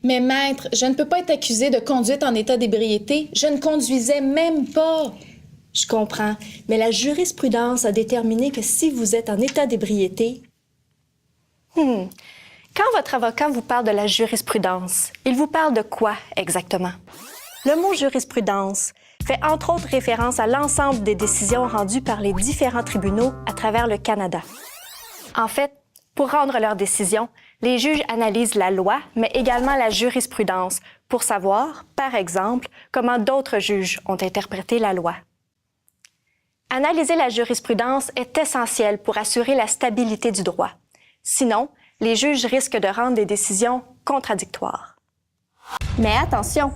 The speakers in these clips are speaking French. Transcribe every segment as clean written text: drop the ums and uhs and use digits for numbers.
Mais maître, je ne peux pas être accusée de conduite en état d'ébriété. Je ne conduisais même pas. Je comprends, mais la jurisprudence a déterminé que si vous êtes en état d'ébriété... Quand votre avocat vous parle de la jurisprudence, il vous parle de quoi exactement? Le mot jurisprudence fait entre autres référence à l'ensemble des décisions rendues par les différents tribunaux à travers le Canada. En fait, pour rendre leurs décisions, les juges analysent la loi, mais également la jurisprudence pour savoir, par exemple, comment d'autres juges ont interprété la loi. Analyser la jurisprudence est essentiel pour assurer la stabilité du droit. Sinon, les juges risquent de rendre des décisions contradictoires. Mais attention!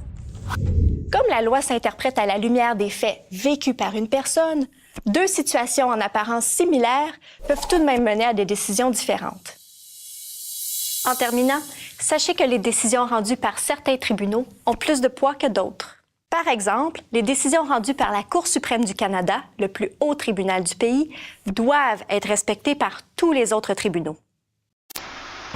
Comme la loi s'interprète à la lumière des faits vécus par une personne, deux situations en apparence similaires peuvent tout de même mener à des décisions différentes. En terminant, sachez que les décisions rendues par certains tribunaux ont plus de poids que d'autres. Par exemple, les décisions rendues par la Cour suprême du Canada, le plus haut tribunal du pays, doivent être respectées par tous les autres tribunaux.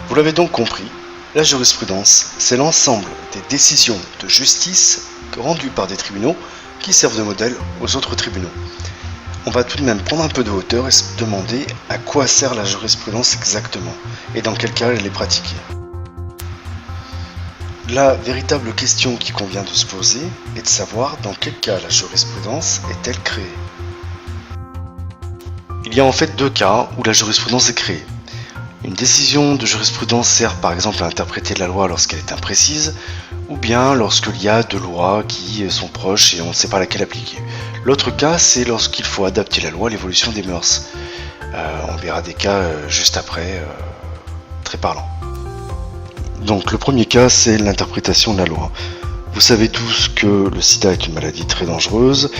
Vous l'avez donc compris, la jurisprudence, c'est l'ensemble des décisions de justice rendues par des tribunaux qui servent de modèle aux autres tribunaux. On va tout de même prendre un peu de hauteur et se demander à quoi sert la jurisprudence exactement et dans quel cas elle est pratiquée. La véritable question qui convient de se poser est de savoir dans quel cas la jurisprudence est-elle créée. Il y a en fait deux cas où la jurisprudence est créée. Une décision de jurisprudence sert par exemple à interpréter la loi lorsqu'elle est imprécise, ou bien lorsqu'il y a deux lois qui sont proches et on ne sait pas laquelle appliquer. L'autre cas, c'est lorsqu'il faut adapter la loi à l'évolution des mœurs. On verra des cas juste après, très parlants. Donc le premier cas, c'est l'interprétation de la loi. Vous savez tous que le sida est une maladie très dangereuse,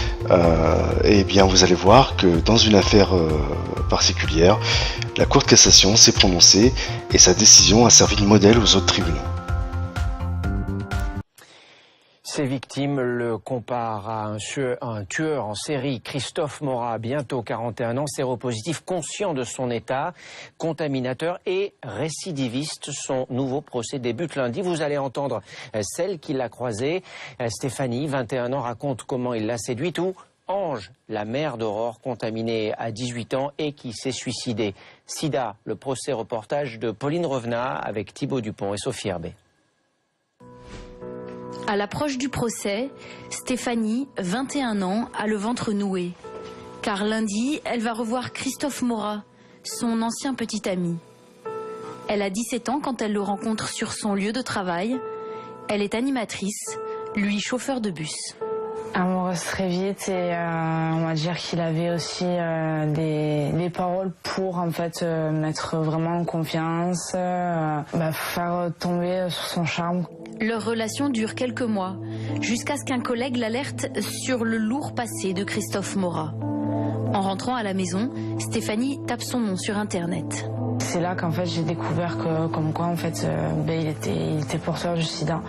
et bien vous allez voir que dans une affaire particulière, la Cour de cassation s'est prononcée et sa décision a servi de modèle aux autres tribunaux. Ses victimes le comparent à un tueur en série. Christophe Morat, bientôt 41 ans, séropositif, conscient de son état, contaminateur et récidiviste. Son nouveau procès débute lundi. Vous allez entendre celle qui l'a croisée. Stéphanie, 21 ans, raconte comment il l'a séduite, ou Ange, la mère d'Aurore, contaminée à 18 ans et qui s'est suicidée. Sida, le procès reportage de Pauline Revenat avec Thibaut Dupont et Sophie Herbet. À l'approche du procès, Stéphanie, 21 ans, a le ventre noué. Car lundi, elle va revoir Christophe Morat, son ancien petit ami. Elle a 17 ans quand elle le rencontre sur son lieu de travail. Elle est animatrice, lui chauffeur de bus. Amoureuse très vite et on va dire qu'il avait aussi des paroles pour en fait mettre vraiment en confiance, faire tomber sur son charme. Leur relation dure quelques mois, jusqu'à ce qu'un collègue l'alerte sur le lourd passé de Christophe Morat. En rentrant à la maison, Stéphanie tape son nom sur Internet. C'est là qu'en fait j'ai découvert que comme quoi en fait il était porteur du sida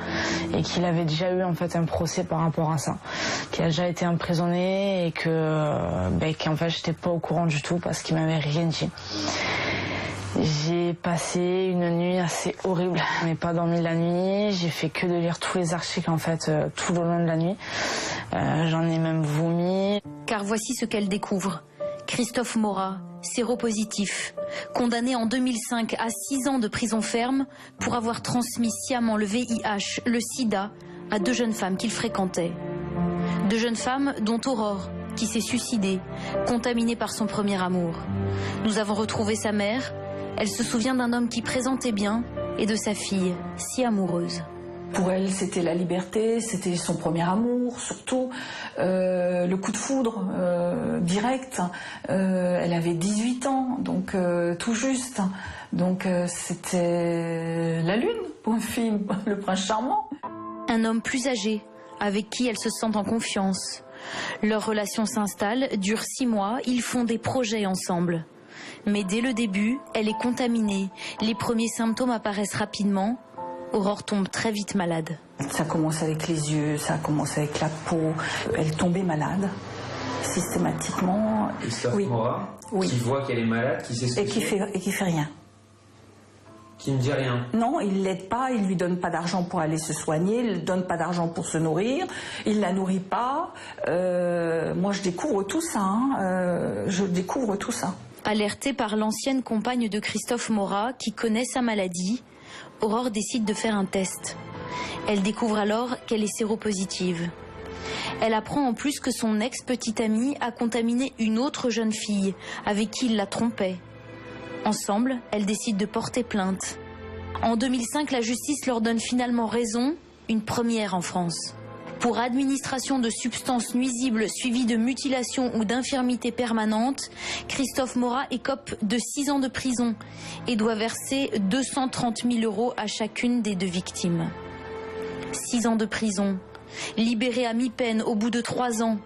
et qu'il avait déjà eu en fait un procès par rapport à ça, qu'il a déjà été emprisonné et qu'en fait j'étais pas au courant du tout parce qu'il m'avait rien dit. J'ai passé une nuit assez horrible, mais pas dormi la nuit. J'ai fait que de lire tous les articles en fait tout le long de la nuit. J'en ai même vomi. Car voici ce qu'elle découvre. Christophe Morat, séropositif, condamné en 2005 à 6 ans de prison ferme pour avoir transmis sciemment le VIH, le sida, à 2 jeunes femmes qu'il fréquentait. 2 jeunes femmes dont Aurore, qui s'est suicidée, contaminée par son premier amour. Nous avons retrouvé sa mère. Elle se souvient d'un homme qui présentait bien et de sa fille, si amoureuse. Pour elle, c'était la liberté, c'était son premier amour, surtout le coup de foudre direct. Elle avait 18 ans, donc tout juste. Donc c'était la lune pour une fille, le prince charmant. Un homme plus âgé, avec qui elle se sent en confiance. Leur relation s'installe, dure 6 mois, ils font des projets ensemble. Mais dès le début, elle est contaminée. Les premiers symptômes apparaissent rapidement. Aurore tombe très vite malade. Ça commence avec les yeux, ça commence avec la peau. Elle tombait malade, systématiquement. Christophe oui. Morat, oui. Qui voit qu'elle est malade, qui s'est et qui fait rien. Qui ne dit rien. Non, il l'aide pas, il lui donne pas d'argent pour aller se soigner, il lui donne pas d'argent pour se nourrir, il la nourrit pas. Moi, je découvre tout ça. Je découvre tout ça. Alertée par l'ancienne compagne de Christophe Morat, qui connaît sa maladie, Aurore décide de faire un test. Elle découvre alors qu'elle est séropositive. Elle apprend en plus que son ex-petite amie a contaminé une autre jeune fille avec qui il la trompait. Ensemble, elles décident de porter plainte. En 2005, la justice leur donne finalement raison, une première en France. Pour administration de substances nuisibles suivies de mutilation ou d'infirmité permanente, Christophe Morat écope de 6 ans de prison et doit verser 230 000 € à chacune des 2 victimes. 6 ans de prison, libéré à mi-peine au bout de 3 ans.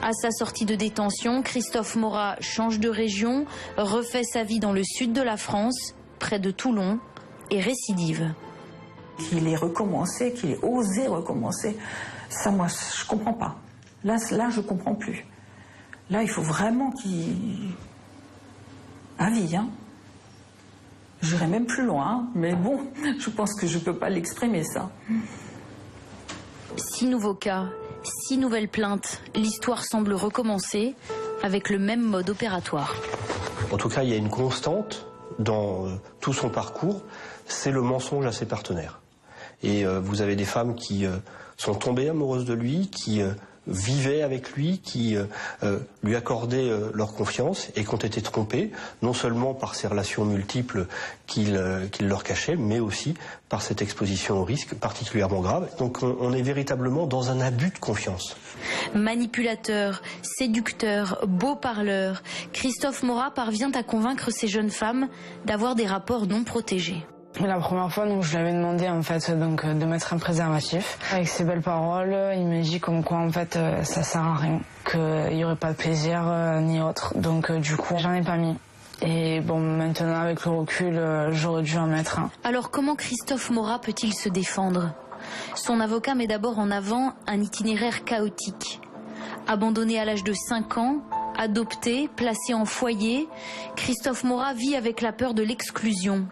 À sa sortie de détention, Christophe Morat change de région, refait sa vie dans le sud de la France, près de Toulon, et récidive. Qu'il ait recommencé, qu'il ait osé recommencer, ça, moi, je comprends pas. Là, je comprends plus. Là, il faut vraiment qu'il... à vie, hein. J'irai même plus loin, mais bon, je pense que je peux pas l'exprimer, ça. 6 nouveaux cas, 6 nouvelles plaintes. L'histoire semble recommencer avec le même mode opératoire. En tout cas, il y a une constante dans tout son parcours, c'est le mensonge à ses partenaires. Et vous avez des femmes qui sont tombées amoureuses de lui, qui vivaient avec lui, qui lui accordaient leur confiance et qui ont été trompées, non seulement par ces relations multiples qu'il leur cachait, mais aussi par cette exposition au risque particulièrement grave. Donc on est véritablement dans un abus de confiance. Manipulateur, séducteur, beau parleur, Christophe Morat parvient à convaincre ces jeunes femmes d'avoir des rapports non protégés. La première fois, donc, je lui avais demandé en fait donc de mettre un préservatif. Avec ses belles paroles, il m'a dit comme quoi en fait ça sert à rien, qu'il y aurait pas de plaisir ni autre. Donc du coup, j'en ai pas mis. Et bon, maintenant avec le recul, j'aurais dû en mettre un. Alors comment Christophe Morat peut-il se défendre ? Son avocat met d'abord en avant un itinéraire chaotique. Abandonné à l'âge de 5 ans, adopté, placé en foyer, Christophe Morat vit avec la peur de l'exclusion.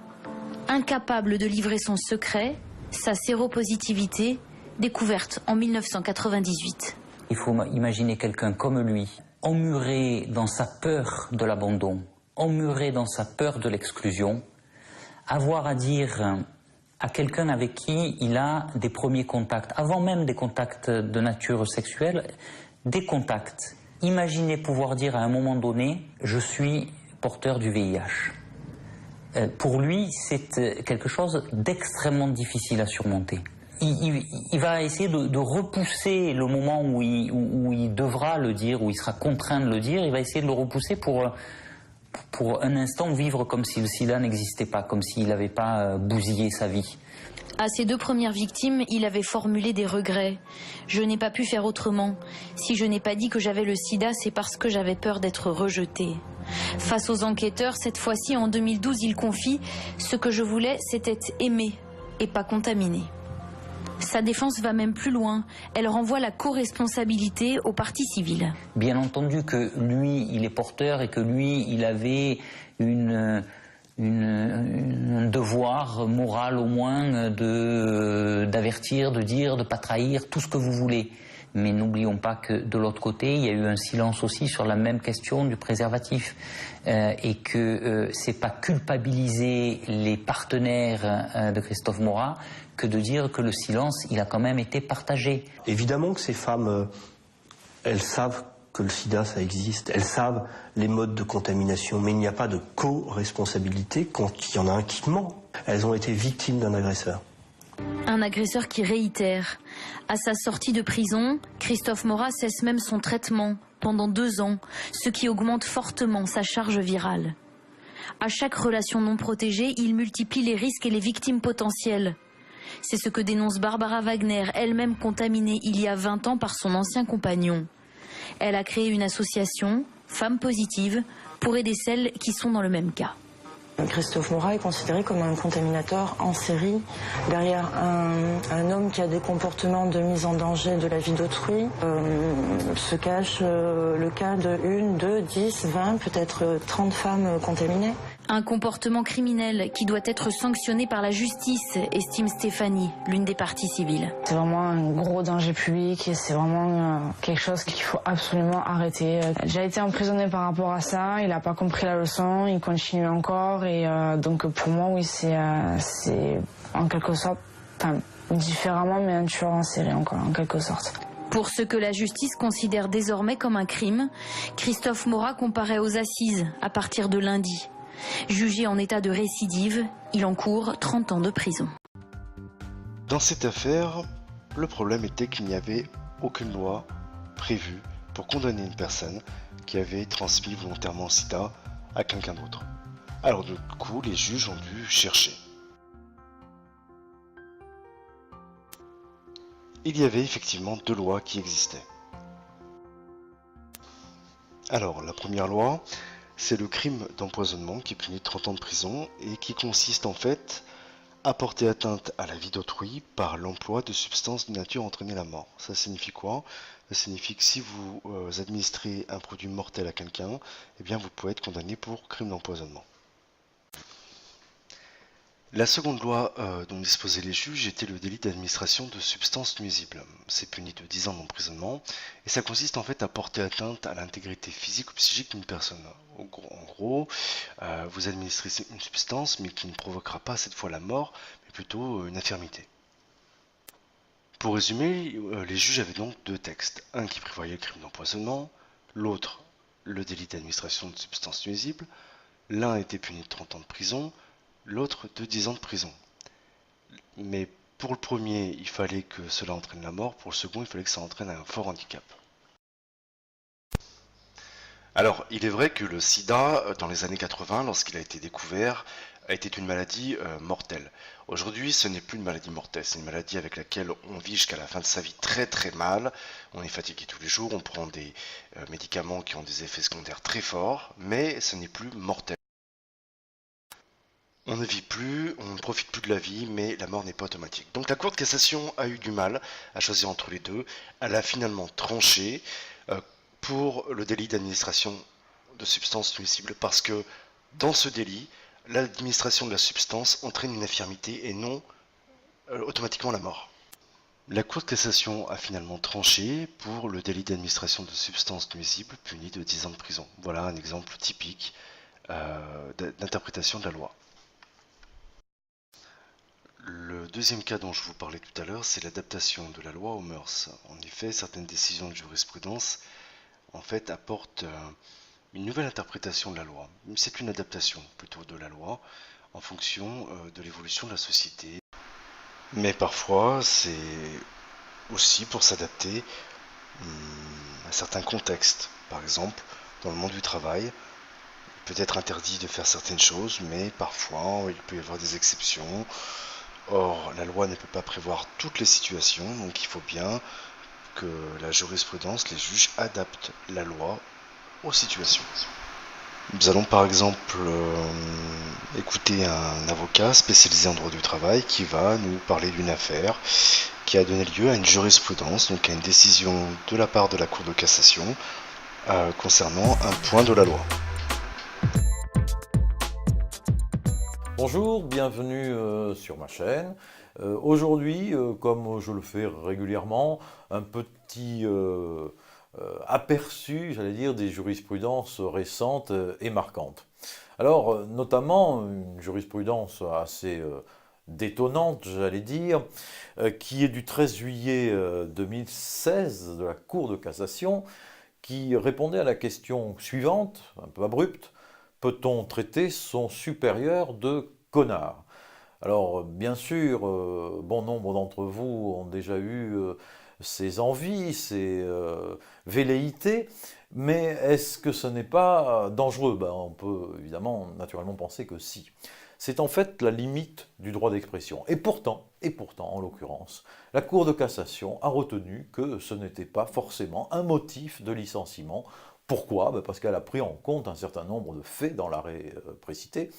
Incapable de livrer son secret, sa séropositivité, découverte en 1998. Il faut imaginer quelqu'un comme lui, emmuré dans sa peur de l'abandon, emmuré dans sa peur de l'exclusion, avoir à dire à quelqu'un avec qui il a des premiers contacts, avant même des contacts de nature sexuelle, des contacts. Imaginez pouvoir dire à un moment donné, je suis porteur du VIH. Pour lui, c'est quelque chose d'extrêmement difficile à surmonter. Il va essayer de repousser le moment où il devra le dire, où il sera contraint de le dire. Il va essayer de le repousser pour un instant vivre comme si le sida n'existait pas, comme s'il n'avait pas bousillé sa vie. À ses 2 premières victimes, il avait formulé des regrets. Je n'ai pas pu faire autrement. Si je n'ai pas dit que j'avais le sida, c'est parce que j'avais peur d'être rejeté. Face aux enquêteurs, cette fois-ci, en 2012, il confie « Ce que je voulais, c'était aimer et pas contaminer ». Sa défense va même plus loin. Elle renvoie la co-responsabilité au parti civil. Bien entendu que lui, il est porteur et que lui, il avait un devoir moral au moins d'avertir, de dire, de ne pas trahir, tout ce que vous voulez. Mais n'oublions pas que de l'autre côté, il y a eu un silence aussi sur la même question du préservatif et que c'est pas culpabiliser les partenaires de Christophe Morat que de dire que le silence, il a quand même été partagé. Évidemment que ces femmes, elles savent que le sida, ça existe, elles savent les modes de contamination, mais il n'y a pas de co-responsabilité quand il y en a un qui ment. Elles ont été victimes d'un agresseur. Un agresseur qui réitère. À sa sortie de prison, Christophe Morat cesse même son traitement pendant 2 ans, ce qui augmente fortement sa charge virale. À chaque relation non protégée, il multiplie les risques et les victimes potentielles. C'est ce que dénonce Barbara Wagner, elle-même contaminée il y a 20 ans par son ancien compagnon. Elle a créé une association, Femmes Positives, pour aider celles qui sont dans le même cas. Christophe Morat est considéré comme un contaminateur en série. Derrière un homme qui a des comportements de mise en danger de la vie d'autrui se cache le cas de 1, 2, 10, 20, peut-être 30 femmes contaminées. Un comportement criminel qui doit être sanctionné par la justice, estime Stéphanie, l'une des parties civiles. C'est vraiment un gros danger public et c'est vraiment quelque chose qu'il faut absolument arrêter. J'ai été emprisonné par rapport à ça, il n'a pas compris la leçon, il continue encore et donc pour moi oui c'est en quelque sorte, différemment mais un tueur en série encore en quelque sorte. Pour ce que la justice considère désormais comme un crime, Christophe Morat comparaît aux assises à partir de lundi. Jugé en état de récidive, il encourt 30 ans de prison. Dans cette affaire, le problème était qu'il n'y avait aucune loi prévue pour condamner une personne qui avait transmis volontairement le sida à quelqu'un d'autre. Alors du coup, les juges ont dû chercher. Il y avait effectivement 2 lois qui existaient. Alors, la première loi, c'est le crime d'empoisonnement qui punit 30 ans de prison et qui consiste en fait à porter atteinte à la vie d'autrui par l'emploi de substances de nature à entraîner la mort. Ça signifie quoi? Ça signifie que si vous administrez un produit mortel à quelqu'un, eh bien vous pouvez être condamné pour crime d'empoisonnement. La seconde loi dont disposaient les juges était le délit d'administration de substances nuisibles. C'est puni de 10 ans d'emprisonnement et ça consiste en fait à porter atteinte à l'intégrité physique ou psychique d'une personne. En gros, vous administrez une substance mais qui ne provoquera pas cette fois la mort, mais plutôt une infirmité. Pour résumer, les juges avaient donc 2 textes. Un qui prévoyait le crime d'empoisonnement, l'autre le délit d'administration de substances nuisibles. L'un était puni de 30 ans de prison, l'autre de 10 ans de prison. Mais pour le premier, il fallait que cela entraîne la mort, pour le second, il fallait que ça entraîne un fort handicap. Alors, il est vrai que le sida, dans les années 80, lorsqu'il a été découvert, était une maladie mortelle. Aujourd'hui, ce n'est plus une maladie mortelle, c'est une maladie avec laquelle on vit jusqu'à la fin de sa vie très très mal. On est fatigué tous les jours, on prend des médicaments qui ont des effets secondaires très forts, mais ce n'est plus mortel. On ne vit plus, on ne profite plus de la vie, mais la mort n'est pas automatique. Donc la Cour de cassation a eu du mal à choisir entre les deux. Elle a finalement tranché pour le délit d'administration de substances nuisibles, parce que dans ce délit, l'administration de la substance entraîne une infirmité et non automatiquement la mort. La Cour de cassation a finalement tranché pour le délit d'administration de substances nuisibles puni de 10 ans de prison. Voilà un exemple typique d'interprétation de la loi. Le deuxième cas dont je vous parlais tout à l'heure, c'est l'adaptation de la loi aux mœurs. En effet, certaines décisions de jurisprudence en fait, apportent une nouvelle interprétation de la loi. C'est une adaptation plutôt de la loi en fonction de l'évolution de la société. Mais parfois, c'est aussi pour s'adapter à certains contextes. Par exemple, dans le monde du travail, il peut être interdit de faire certaines choses, mais parfois, il peut y avoir des exceptions. Or, la loi ne peut pas prévoir toutes les situations, donc il faut bien que la jurisprudence, les juges adaptent la loi aux situations. Nous allons par exemple écouter un avocat spécialisé en droit du travail qui va nous parler d'une affaire qui a donné lieu à une jurisprudence, donc à une décision de la part de la Cour de cassation concernant un point de la loi. Bonjour, bienvenue sur ma chaîne. Aujourd'hui, comme je le fais régulièrement, un petit aperçu, j'allais dire, des jurisprudences récentes et marquantes. Alors, notamment, une jurisprudence assez détonnante, j'allais dire, qui est du 13 juillet 2016 de la Cour de cassation, qui répondait à la question suivante, un peu abrupte: peut-on traiter son supérieur de connard? Alors, bien sûr, bon nombre d'entre vous ont déjà eu ces envies, ces velléités, mais est-ce que ce n'est pas dangereux? On peut évidemment, naturellement penser que si. C'est en fait la limite du droit d'expression. Et pourtant, en l'occurrence, la Cour de cassation a retenu que ce n'était pas forcément un motif de licenciement. Pourquoi? Parce qu'elle a pris en compte un certain nombre de faits dans l'arrêt précité,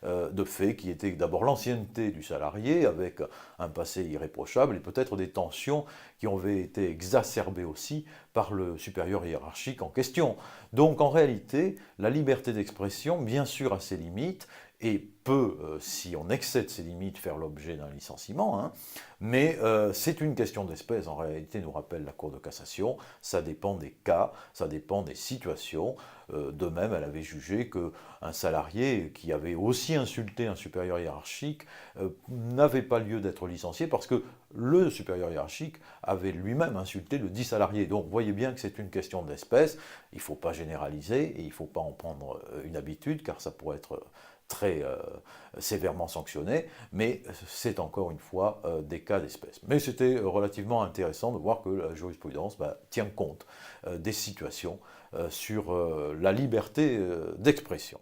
de faits qui étaient d'abord l'ancienneté du salarié avec un passé irréprochable et peut-être des tensions qui avaient été exacerbées aussi par le supérieur hiérarchique en question. Donc en réalité, la liberté d'expression, bien sûr, a ses limites et peut, si on excède ses limites, faire l'objet d'un licenciement, hein, mais c'est une question d'espèce, en réalité, nous rappelle la Cour de cassation, ça dépend des cas, ça dépend des situations. De même, elle avait jugé qu'un salarié qui avait aussi insulté un supérieur hiérarchique n'avait pas lieu d'être licencié parce que le supérieur hiérarchique avait lui-même insulté le dit salarié. Donc vous voyez bien que c'est une question d'espèce, il ne faut pas généraliser et il ne faut pas en prendre une habitude car ça pourrait être très sévèrement sanctionné, mais c'est encore une fois des cas d'espèce. Mais c'était relativement intéressant de voir que la jurisprudence tient compte des situations sur la liberté d'expression.